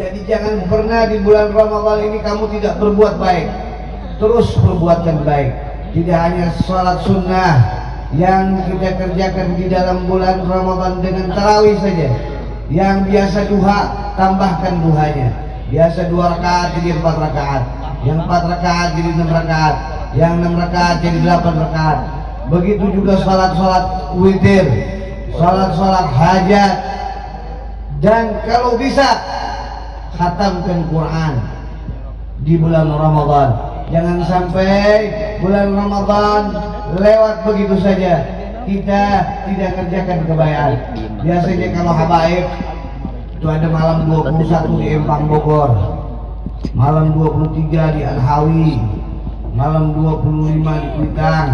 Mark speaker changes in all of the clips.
Speaker 1: Jadi jangan pernah di bulan Ramadan ini kamu tidak berbuat baik. Terus perbuatan baik. Tidak hanya sholat sunnah yang kita kerjakan di dalam bulan Ramadan dengan tarawih saja. Yang biasa duha, tambahkan duhanya. Biasa 2 rakaat jadi 4 rakaat. Yang 4 rakaat jadi 6 rakaat. Yang 6 rakaat jadi 8 rakaat. Begitu juga sholat-sholat witir, sholat-sholat hajat. Dan kalau bisa khatamkan Quran di bulan Ramadan. Jangan sampai bulan Ramadan lewat begitu saja kita tidak kerjakan kebaikan. Biasanya kalau habaib itu ada malam 21 di Empang Bogor, malam 23 di Al-Hawi, malam 25 di Kuitang,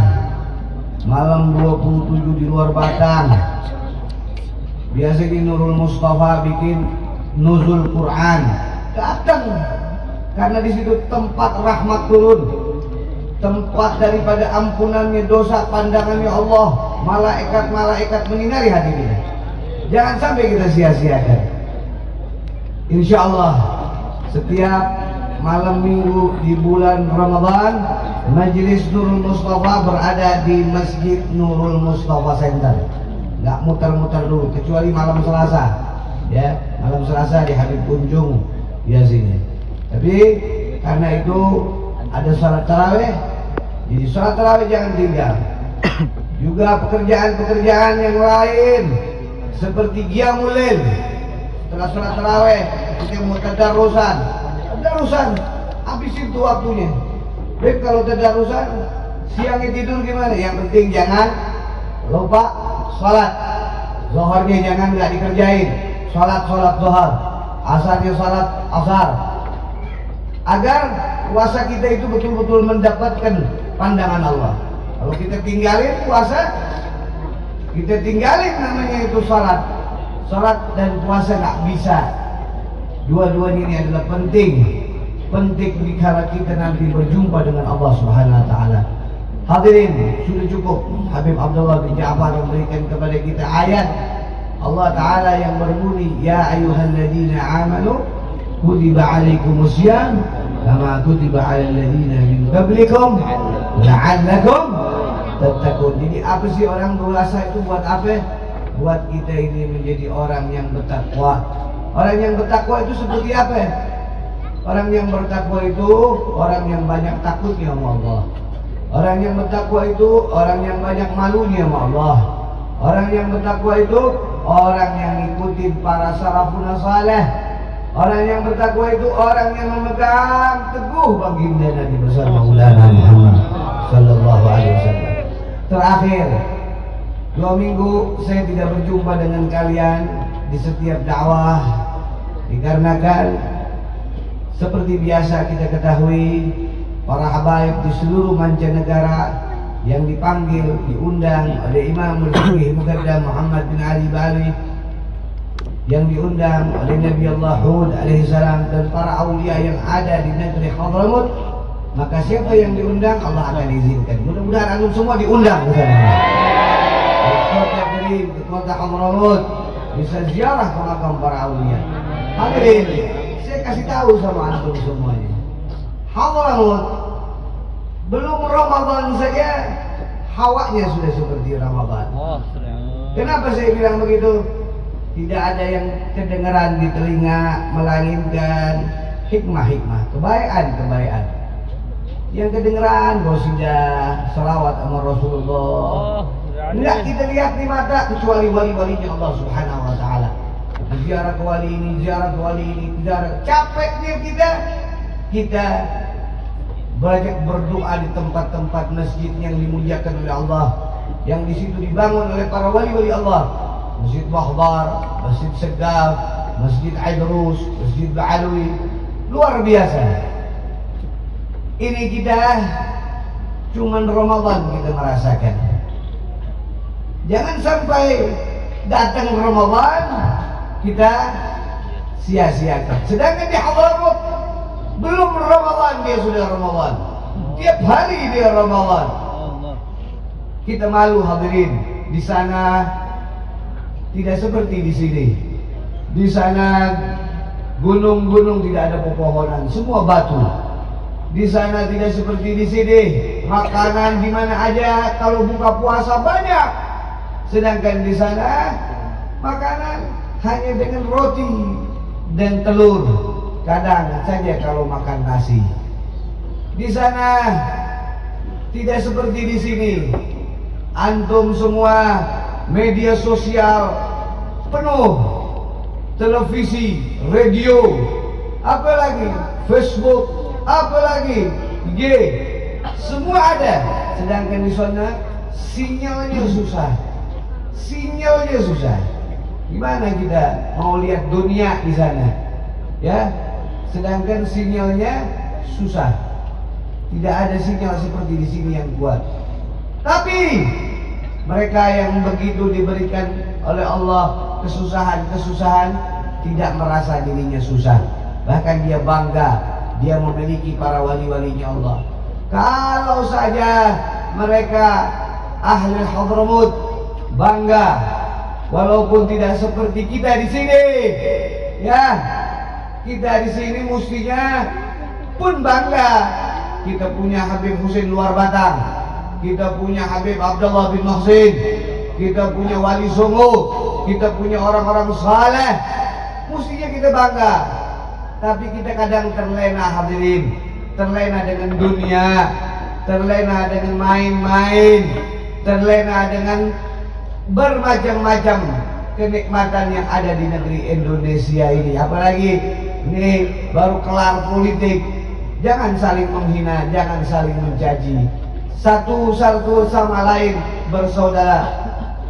Speaker 1: malam 27 di Luar Batang. Biasanya Nurul Mustafa bikin nuzul Quran. Datang karena di situ tempat rahmat turun, tempat daripada ampunannya dosa, pandangannya Allah, malaikat-malaikat menyinari hati kita. Jangan sampai kita sia-siakan. Insya Allah setiap malam minggu di bulan Ramadan, Majelis Nurul Mustafa berada di Masjid Nurul Mustafa Center. Nggak muter-muter dulu, kecuali malam Selasa. Ya, malam Selasa di Habib Kunjung biasanya. Tapi karena itu ada sholat tarawih, jadi sholat tarawih jangan tinggal. Juga pekerjaan-pekerjaan yang lain seperti qiyamul lail. Setelah sholat tarawih kita mau tadarusan, habis itu waktunya. Baik, kalau tadarusan siangnya tidur gimana? Yang penting jangan lupa sholat. Zuhurnya jangan nggak dikerjain. Sholat zuhur, asarnya sholat asar. Agar puasa kita itu betul-betul mendapatkan pandangan Allah. Kalau kita tinggalin puasa, kita tinggalin namanya itu salat. Salat dan puasa nggak bisa. Dua-duanya ini adalah penting dikala kita nanti berjumpa dengan Allah Subhanahu Wa Taala. Hadirin, sudah cukup Habib Abdullah bin Ja'far memberikan kepada kita ayat Allah Taala yang berbunyi, Ya ayyuhalladzina amanu kutiba alaikumusiyam kama kutiba alal ladzina min qablikum la'allakum tattaqun. Jadi apa sih orang berpuasa itu buat apa? Buat kita ini menjadi orang yang bertakwa. Orang yang bertakwa itu seperti apa? Orang yang bertakwa itu orang yang banyak takutnya sama Allah. Orang yang bertakwa itu orang yang banyak malunya sama Allah. Orang yang bertakwa itu orang yang ngikutin para salafun saleh. Orang yang bertakwa itu orang yang memegang teguh baginda Nabi besar Maulana Muhammad sallallahu alaihi wasallam. Terakhir, 2 minggu saya tidak berjumpa dengan kalian di setiap dakwah dikarenakan seperti biasa kita ketahui para habaib di seluruh mancanegara yang dipanggil, diundang oleh Imam Al-Fiqih Muqaddam Muhammad bin Ali Bali, yang diundang oleh Nabi Allah Hud alaihissalam dan para aulia yang ada di negeri Hadramut, maka siapa yang diundang Allah akan izinkan. Mudah-mudahan antum semua diundang ke sana. Ke kota Kerim, ke kota Hadramut, bisa ziarah ke makam para aulia. Hadirin, saya kasih tahu sama antum semuanya. Hadramut belum Ramadan saja hawanya sudah seperti Ramadan. Kenapa saya bilang begitu? Tidak ada yang kedengaran di telinga melainkan hikmah-hikmah, kebaikan. Yang kedengaran qasidah, salawat sama Rasulullah. Enggak kita lihat di mata kecuali wali-walinya Allah Subhanahu Wa Taala. Ziarah ke wali ini, ziarah ke wali ini, ziarah. Capeknya kita banyak berdoa di tempat-tempat masjid yang dimuliakan oleh Allah, yang di situ dibangun oleh para wali-wali Allah. Masjid Bahdar, Masjid Segaf, Masjid Aidrus, Masjid Ba'alwi, luar biasa. Ini kita cuman Ramadan kita merasakan. Jangan sampai datang Ramadan kita sia-siakan. Sedangkan di Hadramut belum Ramadan dia sudah Ramadan. Tiap hari dia Ramadan. Kita malu hadirin. Di sana tidak seperti di sini. Di sana gunung-gunung tidak ada pepohonan, semua batu. Di sana tidak seperti di sini, makanan di mana aja kalau buka puasa banyak. Sedangkan di sana makanan hanya dengan roti dan telur. Kadang saja kalau makan nasi. Di sana tidak seperti di sini. Antum semua media sosial penuh, televisi, radio, apalagi Facebook, apalagi IG, semua ada. Sedangkan di sana sinyalnya susah. Sinyalnya susah. Gimana kita mau lihat dunia di sana? Ya, sedangkan sinyalnya susah. Tidak ada sinyal seperti di sini yang kuat. Tapi mereka yang begitu diberikan oleh Allah kesusahan-kesusahan tidak merasa dirinya susah. Bahkan dia bangga, dia memiliki para wali-walinya Allah. Kalau saja mereka ahli Hadramut bangga, walaupun tidak seperti kita di sini, ya, kita di sini mestinya pun bangga. Kita punya Habib Husin Luar Batang, kita punya Habib Abdullah bin Muhsin, kita punya Wali Songo, kita punya orang-orang saleh. Mestinya kita bangga. Tapi kita kadang terlena, hadirin, terlena dengan dunia, terlena dengan main-main, terlena dengan bermacam-macam kenikmatan yang ada di negeri Indonesia ini. Apalagi ini baru kelar politik. Jangan saling menghina, jangan saling mencaci. Satu sama lain bersaudara.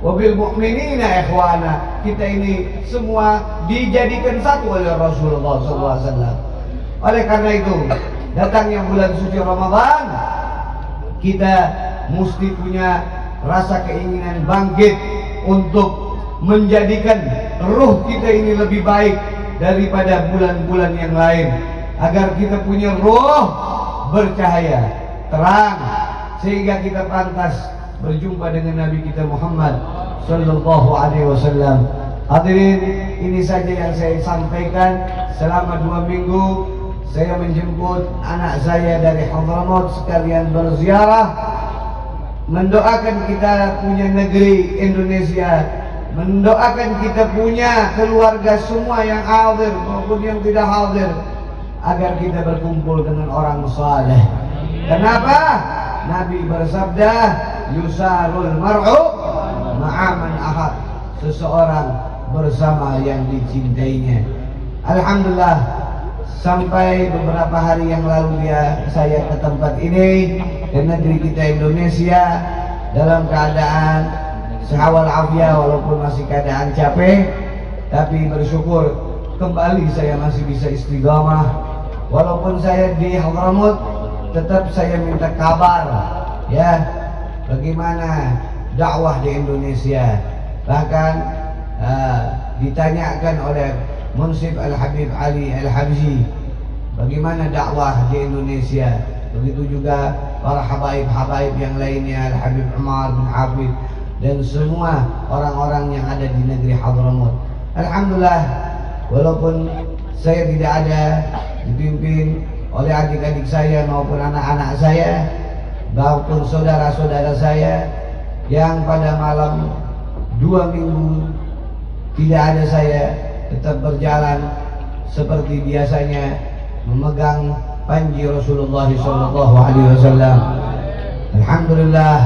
Speaker 1: Wabil mu'minina ikhwana. Kita ini semua dijadikan satu oleh Rasulullah SAW. Oleh karena itu, datangnya bulan suci Ramadan, kita mesti punya rasa keinginan bangkit untuk menjadikan ruh kita ini lebih baik daripada bulan-bulan yang lain, agar kita punya ruh bercahaya, terang, sehingga kita pantas berjumpa dengan Nabi kita Muhammad Sallallahu Alaihi Wasallam. Hadirin, ini saja yang saya sampaikan. Selama 2 minggu saya menjemput anak saya dari Hadramut sekalian berziarah, mendoakan kita punya negeri Indonesia, mendoakan kita punya keluarga semua yang hadir maupun yang tidak hadir, agar kita berkumpul dengan orang saleh. Kenapa? Nabi bersabda, yusarul mar'u ma'aman ahad. Seseorang bersama yang dicintainya. Alhamdulillah, sampai beberapa hari yang lalu saya ke tempat ini, ke negeri kita Indonesia, dalam keadaan sehawal afiah, walaupun masih keadaan capek, tapi bersyukur kembali saya masih bisa istiqamah. Walaupun saya di Hadramut, tetap saya minta kabar, ya, bagaimana dakwah di Indonesia. Bahkan ditanyakan oleh Munsif Al-Habib Ali Al-Habsyi, bagaimana dakwah di Indonesia. Begitu juga para habaib-habaib yang lainnya, Al-Habib Umar bin Hafid, dan semua orang-orang yang ada di negeri Hadramut. Alhamdulillah, walaupun saya tidak ada, dipimpin oleh adik-adik saya maupun anak-anak saya maupun saudara-saudara saya, yang pada malam 2 minggu tidak ada saya, tetap berjalan seperti biasanya memegang panji Rasulullah SAW. Alhamdulillah,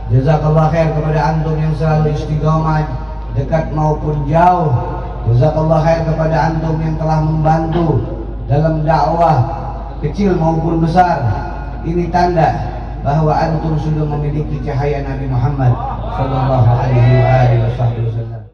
Speaker 1: jazakallah khair kepada antum yang selalu istiqomah dekat maupun jauh. Jazakallah khair kepada antum yang telah membantu dalam dakwah kecil maupun besar. Ini tanda bahwa antum sudah memiliki cahaya Nabi Muhammad sallallahu alaihi wasallam.